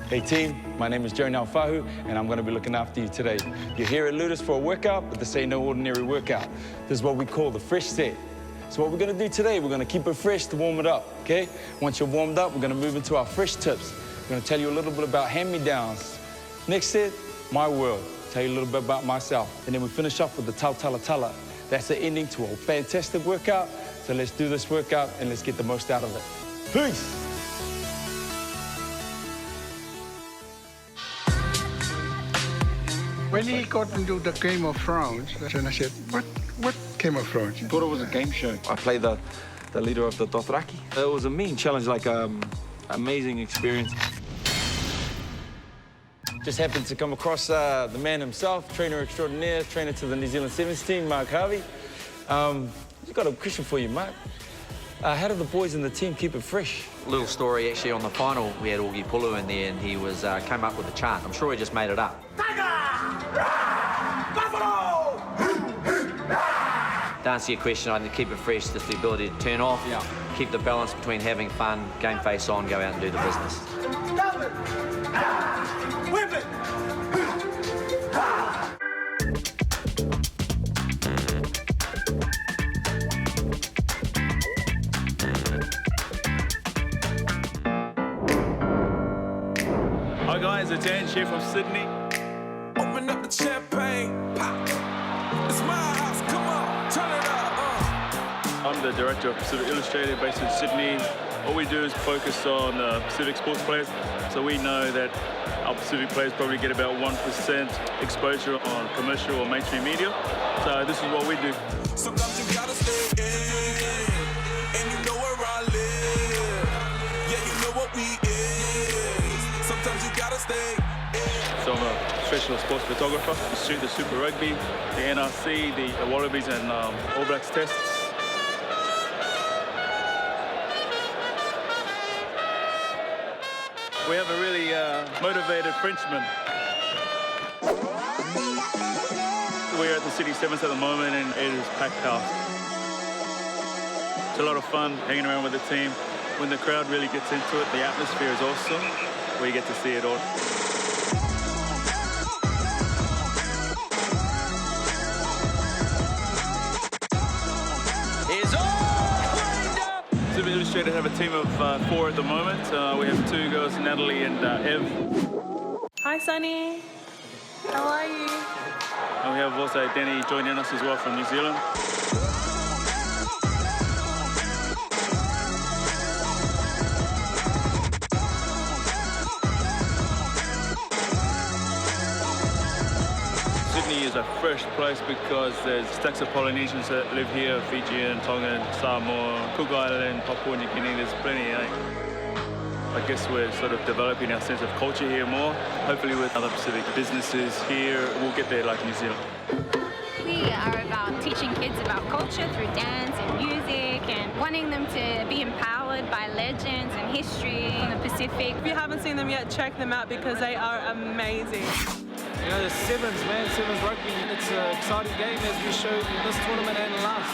Hey team, my name is Joe Naufahu and I'm going to be looking after you today. You're here at Ludus for a workout, but this ain't no ordinary workout. This is what we call the fresh set. So what we're going to do today, we're going to keep it fresh to warm it up, okay? Once you're warmed up, we're going to move into our fresh tips. We're going to tell you a little bit about hand-me-downs. Next set, my world. Tell you a little bit about myself. And then we finish up with the Tautalatala. That's the ending to a fantastic workout. So let's do this workout and let's get the most out of it. Peace! When he got into the Game of Thrones, and I said, what Game of Thrones? I thought it was a game show. I played the leader of the Dothraki. It was a mean challenge, like amazing experience. Just happened to come across the man himself, trainer extraordinaire, trainer to the New Zealand Sevens team, Mark Harvey. I've got a question for you, Mark. How do the boys in the team keep it fresh? Little story, actually, on the final, we had Augie Pulu in there, and he came up with a chant. I'm sure he just made it up. To answer your question, I think keep it fresh, just the ability to turn off, keep the balance between having fun, game face on, go out and do the business. Whip it! Hi guys, it's Ange here from Sydney. Open up the champagne, pop. It's my house, come on, turn it up. I'm the director of Pacific Illustrated based in Sydney. All we do is focus on Pacific sports players. So we know that our Pacific players probably get about 1% exposure on commercial or mainstream media. So this is what we do. Sometimes you gotta stay in, and you know where I live. Yeah, you know what we is. Sometimes you gotta stay in. So I'm a professional sports photographer. I shoot the Super Rugby, the NRC, the Wallabies and All Blacks tests. We have a really motivated Frenchman. We're at the City Sevens at the moment and it is packed house. It's a lot of fun hanging around with the team. When the crowd really gets into it, the atmosphere is awesome. We get to see it all. Pacific Illustrated have a team of 4 at the moment. We have 2 girls, Natalie and Ev. Hi, Sunny. How are you? And we have also Danny joining us as well from New Zealand. Sydney is a fresh place because there's stacks of Polynesians that live here, Fijian, Tongan, Samoa, Cook Island, Papua New Guinea, there's plenty, I guess we're sort of developing our sense of culture here more. Hopefully with other Pacific businesses here, we'll get there like New Zealand. We are about teaching kids about culture through dance and music and wanting them to be empowered by legends and history in the Pacific. If you haven't seen them yet, check them out because they are amazing. You know, the Sevens, man, Sevens rugby, it's an exciting game as we showed in this tournament and last.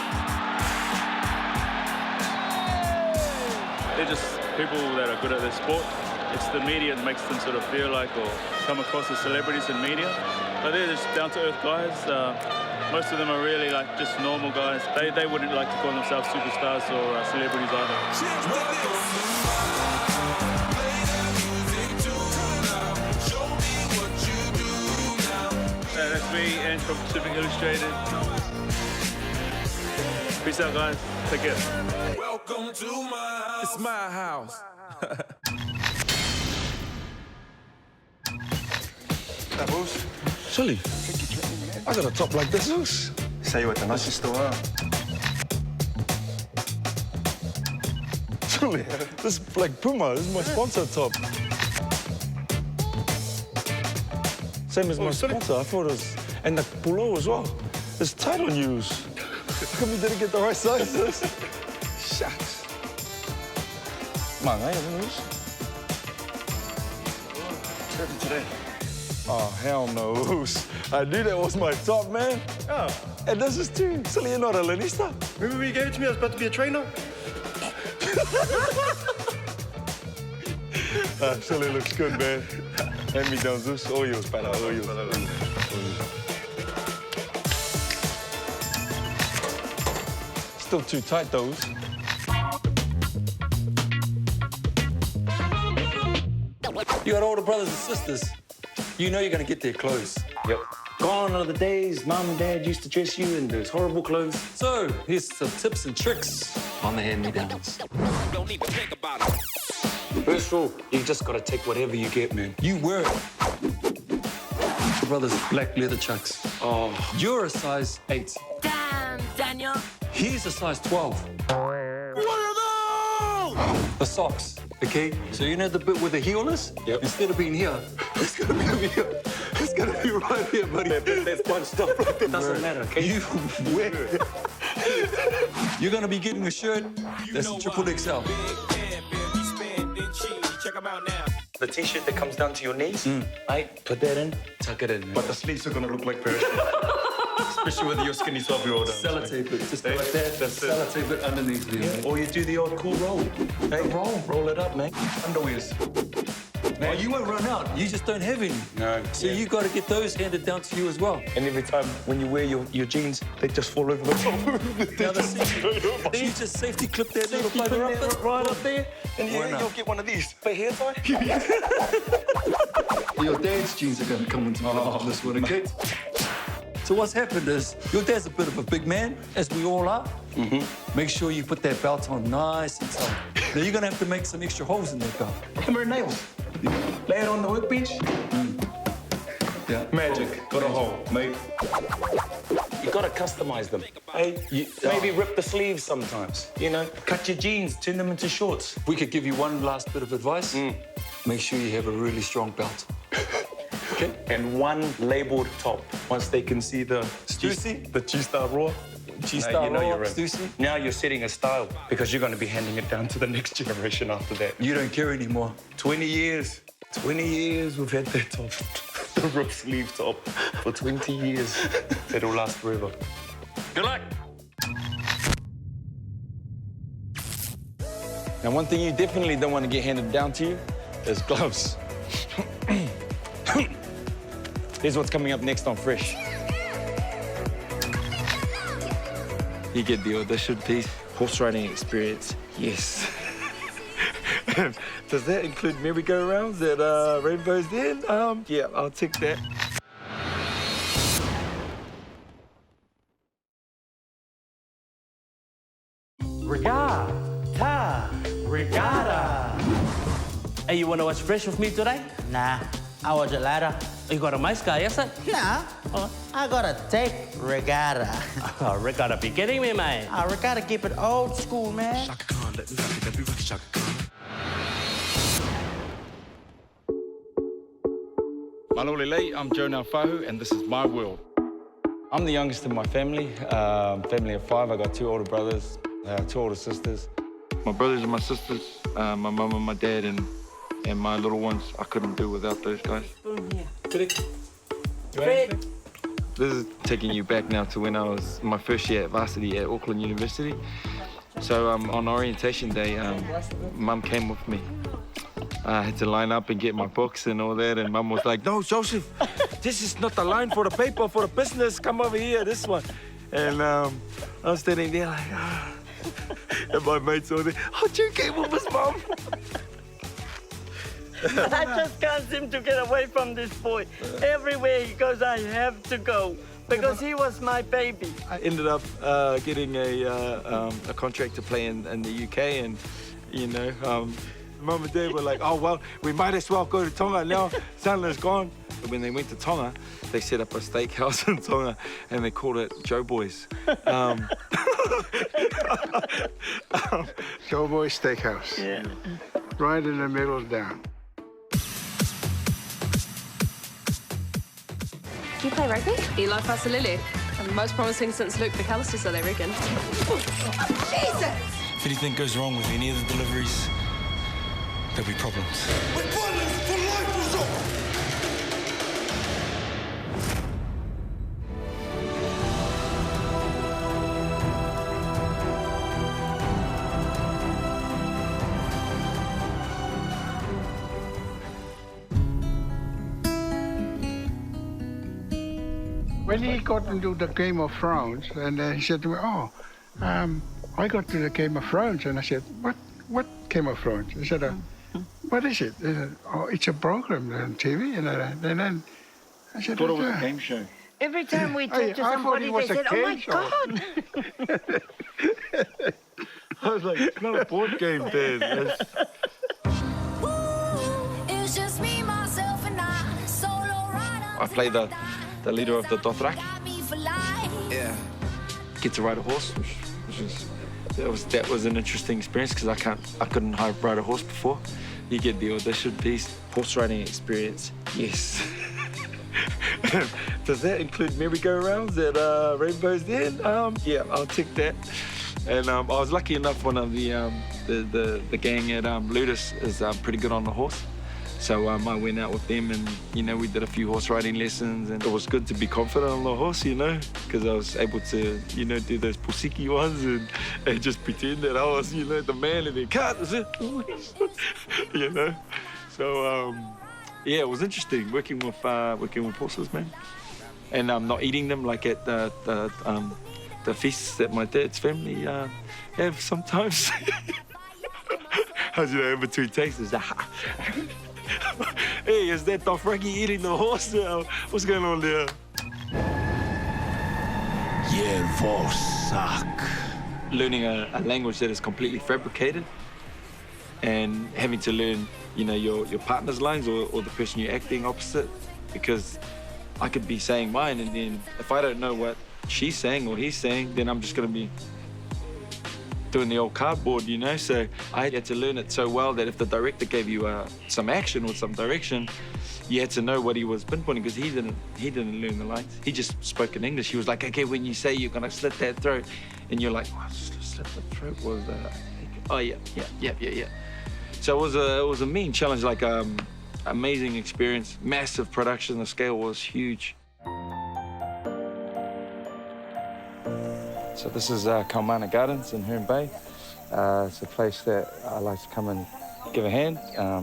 They're just people that are good at their sport. It's the media that makes them sort of feel like or come across as celebrities in media. But they're just down-to-earth guys. Most of them are really like just normal guys. They wouldn't like to call themselves superstars or celebrities either. That's me, Ange from Pacific Illustrated. Peace out, guys. Take care. Welcome to my house. It's my house. That Moose? Sully, I got a top like this, Moose. Say you at the nasi store. Sully, this is Black Puma. This is my sponsor top. Same as my sponsor. I thought it was... And the polo as well. It's tight on you. How come you didn't get the right sizes? Shucks. Come on, eh, Moose? What's today? Oh, hell no, Moose. I knew that was my top, man. Oh. And this is too. Sully, you're not a Lanista. Remember when you gave it to me? I was about to be a trainer. Chile looks good, man. Hand me down, Zeus. All yours, para. All yours. Still too tight, those. You got older brothers and sisters. You know you're going to get their clothes. Yep. Gone are the days Mum and Dad used to dress you in those horrible clothes. So, here's some tips and tricks on the hand-me-downs. Don't even think about it. First rule, you just gotta take whatever you get, man. You wear it. Your brother's black leather chucks. Oh. You're a size 8. Damn, Daniel. He's a size 12. What are those? The socks, okay? So you know the bit where the heel is? Yep. Instead of being here, it's gonna be over here. It's gonna be right here, buddy. That's bunched up like that. Doesn't matter, okay? You wear it. You're gonna be getting a shirt that's a triple XL. Check 'em out now. The t-shirt that comes down to your knees, right? Put that in, tuck it in, man. But the sleeves are gonna look like parachute. Especially with your skinny 12-year-old. Sellotape it, just like that. That's it. Sellotape it underneath you. Yeah. Or you do the old cool roll. Hey, roll it up, man. Underwears. Oh, you won't run out. You just don't have any. No. So you got to get those handed down to you as well. And every time when you wear your jeans, they just fall over the top. Now you just safety clip that little bugger up there. Right up there, and Why not? you'll get one of these. But hair tie? Your dad's jeans are going to come into play on this one, okay? So what's happened is your dad's a bit of a big man, as we all are. Make sure you put that belt on nice and tight. Now you're going to have to make some extra holes in that belt. Hammer and nails. Lay it on the workbench. Yeah. Magic. Got a hole, mate. You gotta customize them. Hey, maybe rip the sleeves sometimes. You know, cut your jeans, turn them into shorts. We could give you one last bit of advice. Make sure you have a really strong belt. Okay. And one labeled top. Once they can see the Stussy? the G-Star Raw. G-Star you know Raw, you're in. Stussy? Now you're setting a style because you're going to be handing it down to the next generation after that. You don't care anymore. 20 years. 20 years we've had that top. The rip sleeve top. For 20 years. It'll last forever. Good luck. Now, one thing you definitely don't want to get handed down to you is gloves. Here's what's coming up next on Fresh. You get the audition piece. Horse riding experience. Yes. Does that include merry-go-rounds at Rainbow's Den? Yeah, I'll tick that. Regatta. Hey, you wanna watch Fresh with me today? Nah, I watch it later. You got a nice guy, is it? Nah, I gotta take regatta. Oh, Regatta be kidding me, mate. Regatta keep it old school, man. Malolele, I'm Joe Naufahu, and this is my world. I'm the youngest in my family, family of 5. I got 2 older brothers, 2 older sisters. My brothers and my sisters, my mum and my dad, and my little ones, I couldn't do without those guys. This is taking you back now to when I was my first year at varsity at Auckland University. So on orientation day, Mum came with me. I had to line up and get my books and all that, and Mum was like, "No, Joseph, this is not the line for the paper, for the business. Come over here, this one." And I was standing there like, and my mates all there, "Oh, Joe came with his mum." I just can't seem to get away from this boy. Everywhere he goes, I have to go because he was my baby. I ended up getting a contract to play in the UK, and you know, Mum and Dad were like, "Oh well, we might as well go to Tonga now. Sandler's gone." When they went to Tonga, they set up a steakhouse in Tonga, and they called it Joe Boys. Joe Boy Steakhouse. Yeah. Right in the middle down. Do you play rugby? Eli Fasalili. And the most promising since Luke McAllister, so they reckon. Jesus! If anything goes wrong with any of the deliveries, there'll be problems. When he got into the Game of Thrones, and he said to me, "Oh, I got to the Game of Thrones," and I said, "What Game of Thrones?" He said, "What is it?" He said, "Oh, it's a program on TV." And then I said, thought it was a game show. Every time we talk to somebody, they said, "Oh my God." I was like, it's not a board game, Dad. It's just me, myself, and I. Solo rider. I play the leader of the Dothraki. Yeah. Get to ride a horse, that was an interesting experience because I couldn't ride a horse before. You get the audition piece, horse riding experience, yes. Does that include merry-go-rounds at Rainbow's Den? Yeah, I'll tick that. And I was lucky enough, one of the gang at Ludus is pretty good on the horse. So I went out with them and, we did a few horse riding lessons, and it was good to be confident on the horse, because I was able to, do those pusiki ones and just pretend that I was, the man in the cart, So, yeah, it was interesting working with horses, man. And not eating them like at the feasts that my dad's family have sometimes. How's in between takes? Hey, is that Dothraki eating the horse now? What's going on there? Learning a language that is completely fabricated and having to learn, your partner's lines or the person you're acting opposite, because I could be saying mine, and then if I don't know what she's saying or he's saying, then I'm just going to be doing the old cardboard, So I had to learn it so well that if the director gave you some action or some direction, you had to know what he was pinpointing, because he didn't learn the lines. He just spoke in English. He was like, okay, when you say you're gonna slit that throat, and you're like, oh, slit the throat was oh yeah. So it was a mean challenge, like amazing experience, massive production. The scale was huge. So this is Kaumana Gardens in Herne Bay. It's a place that I like to come and give a hand,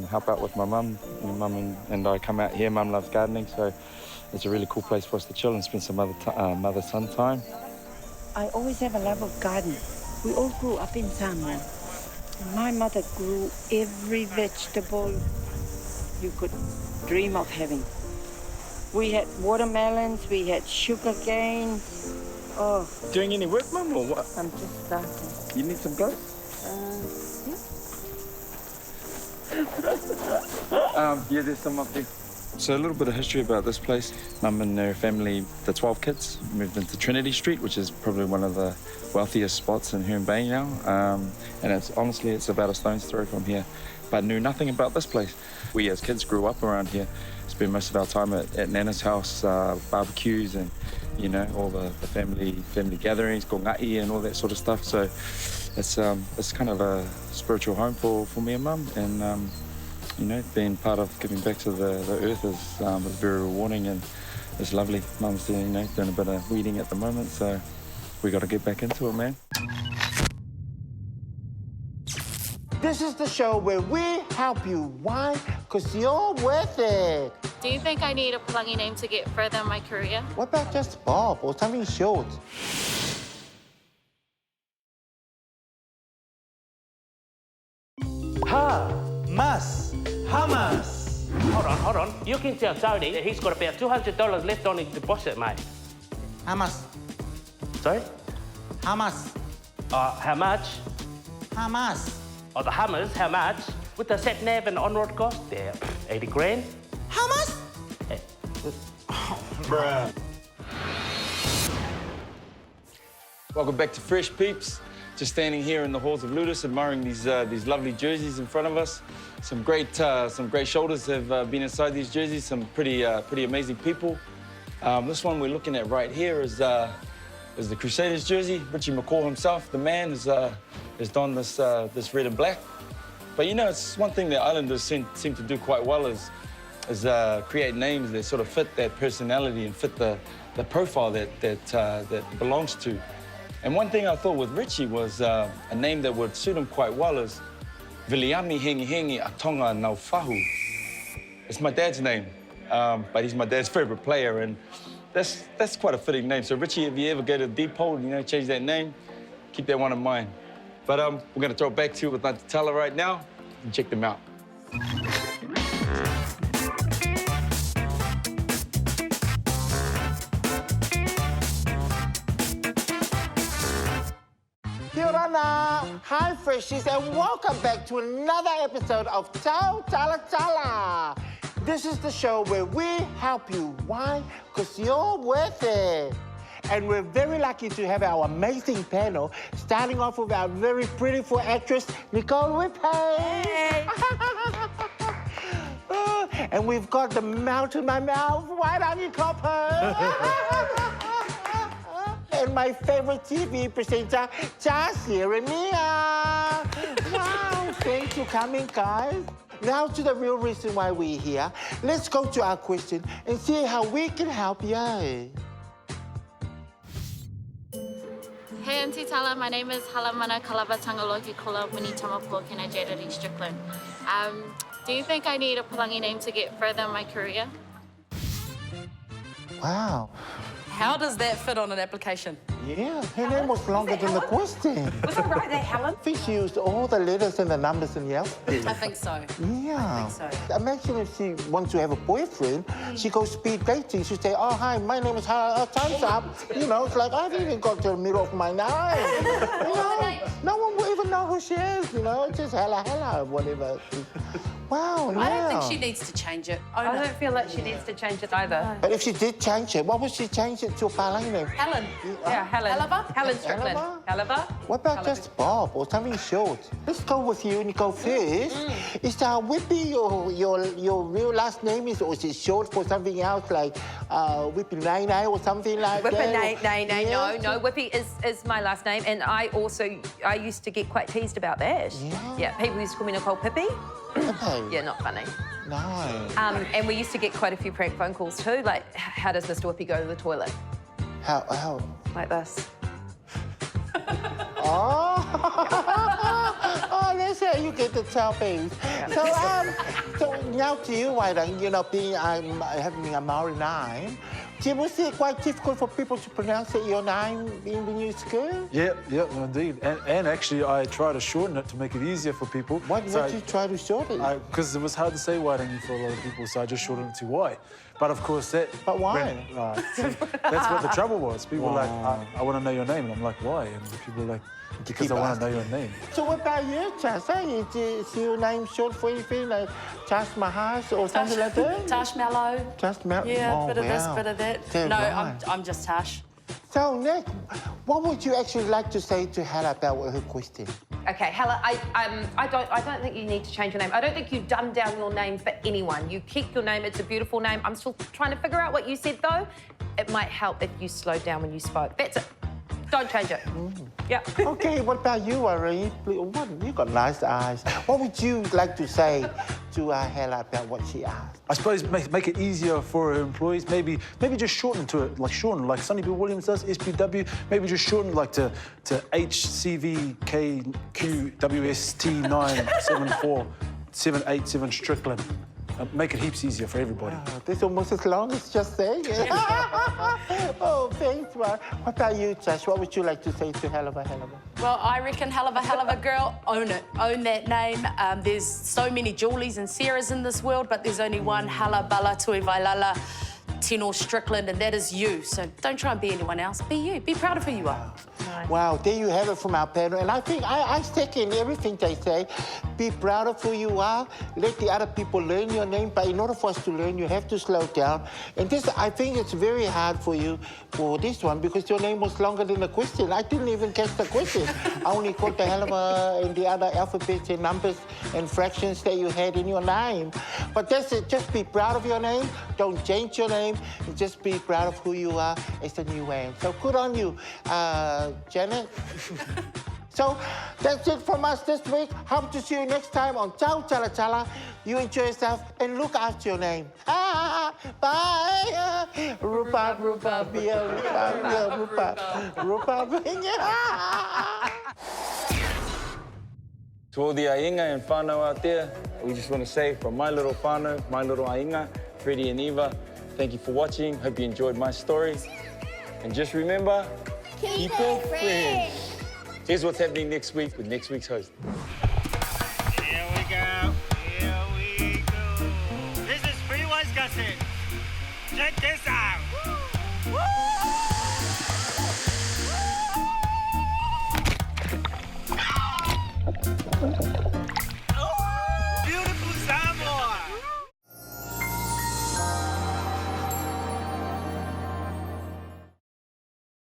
help out with my mum. My mum and I come out here. Mum loves gardening, so it's a really cool place for us to chill and spend some mother-son time. I always have a love of garden. We all grew up in Samoa. My mother grew every vegetable you could dream of having. We had watermelons, we had sugarcane. Oh. Doing any work, Mum, or what? I'm just starting. You need some gloves? Yeah, there's some up there. So a little bit of history about this place. Mum and her family, the 12 kids, moved into Trinity Street, which is probably one of the wealthiest spots in Herne Bay now. And it's about a stone's throw from here, but knew nothing about this place. We as kids grew up around here, spent most of our time at Nana's house, barbecues and, all the family gatherings, kongai and all that sort of stuff. So it's kind of a spiritual home for me and Mum. And, being part of giving back to the earth is very rewarding, and it's lovely. Mum's doing a bit of weeding at the moment, so we got to get back into it, man. This is the show where we help you. Why? Because you're worth it. Do you think I need a pluggy name to get further in my career? What about just Bob or something short? Hummus. Hold on. You can tell Tony that he's got about $200 left on his deposit, mate. How much? Sorry? How much? How much? How much? Oh, the Hummers, how much? With the sat nav and on-road cost, they're 80 grand. How much? Hey. Bruh. Welcome back to Fresh Peeps. Just standing here in the halls of Ludus, admiring these lovely jerseys in front of us. Some great shoulders have been inside these jerseys. Some pretty amazing people. This one we're looking at right here is the Crusaders jersey. Richie McCaw himself, the man, has donned this red and black. But it's one thing that Islanders seem to do quite well is create names that sort of fit that personality and fit the profile that belongs to. And one thing I thought with Richie was a name that would suit him quite well is Viliami Hengi Hengi Atonga Naufahu. It's my dad's name, but he's my dad's favorite player. And That's quite a fitting name. So Richie, if you ever go to the deep hole, change that name, keep that one in mind. But we're gonna throw it back to you with Aunty Tala right now and check them out. Kia ora. Hi, Freshies, and welcome back to another episode of Tautalatala. This is the show where we help you. Why? Because you're worth it. And we're very lucky to have our amazing panel, starting off with our very beautiful actress, Nicole Whippay. Hey. And we've got the melt in my mouth, White Onion Copper. And my favorite TV presenter, Jeremiah. Wow, thanks for coming, guys. Now to the real reason why we're here. Let's go to our question and see how we can help you. Hey, Aunty Tala, my name is Halamana Kalava Tangaloki Kola Mini Tamapo Kina Jadari Strickland. Do you think I need a Palangi name to get further in my career? Wow. How does that fit on an application? Yeah, her name was longer than the question. Was it right there, Helen? I think she used all the letters and the numbers in the alphabet. I think so. Yeah. I think so. Imagine if she wants to have a boyfriend, she goes speed dating. She say, oh, hi, my name is time's up. It's like, I haven't even got to the middle of my name. No one will even know who she is, just hello, whatever. Wow, I don't think she needs to change it. I don't feel like she needs to change it either. But if she did change it, what would she change it to a Palangi name? Helen. Yeah, Helen. Helava? Helen Strickland. Helava? What about just Bob or something short? Let's go with you, Nicole, first. Is Whippy your real last name, or is it short for something else, like Whippy Nai or something like that? Whippy Nai, no. Whippy is my last name, and I used to get quite teased about that. Yeah, people used to call me Nicole Pippi. Yeah, not funny. No. And we used to get quite a few prank phone calls too, like, how does Mr. Whippy go to the toilet? How? Like this. Oh, that's how you get the toppings. Yeah. So now to you, why don't being having a Maori name, was it quite difficult for people to pronounce your name in the new school? Yeah, indeed. And actually, I try to shorten it to make it easier for people. What did you try to shorten it? Because it was hard to say Wairangi for a lot of people, so I just shortened it to Y. But of course, But why? That's what the trouble was. People were like, I want to know your name. And I'm like, why? And people were like, because I want to know your name. So what about you, Chas? Is your name short for anything, like Chas Mahas or something like that? Tash Mallow. Tash Mallow? Yeah, bit of this, bit of that. No, I'm just Tash. So, Nick, what would you actually like to say to Hella about her question? Okay, Hella, I don't think you need to change your name. I don't think you dumb down your name for anyone. You keep your name, it's a beautiful name. I'm still trying to figure out what you said, though. It might help if you slowed down when you spoke. That's it. Don't change it. Yeah. Okay, what about you, Ari? You got nice eyes. What would you like to say to Hella about what she asked? I suppose make it easier for her employees. Maybe just shorten to it, like Sonny Bill Williams does, SPW. Maybe just shorten like to HCVKQWST974787 Strickland. Make it heaps easier for everybody. Wow, that's almost as long as just saying it. Oh, thanks, man. What about you, Josh? What would you like to say to Helava? Well, I reckon Helava girl, own it. Own that name. There's so many Julies and Sarahs in this world, but there's only one Halabala Tuivailala Tino Strickland, and that is you. So don't try and be anyone else. Be you. Be proud of who you are. Wow, there you have it from our panel. And I think I second everything they say. Be proud of who you are. Let the other people learn your name. But in order for us to learn, you have to slow down. And this, I think it's very hard for you for this one because your name was longer than the question. I didn't even catch the question. I only caught the hell of and the other alphabets and numbers and fractions that you had in your name. But that's it. Just be proud of your name. Don't change your name. And just be proud of who you are as the new man. So good on you, Janet. So that's it from us this week. Hope to see you next time on Tautalatala. You enjoy yourself and look after your name. Bye. Rupa, beer, Rupa. To all the ainga and whānau out there, we just want to say from my little whānau, my little ainga, Freddie and Eva, thank you for watching. Hope you enjoyed my story. And just remember, keep it fresh. Here's what's happening next week with next week's host. Here we go. Here we go. This is Free Wisconsin. Check this out.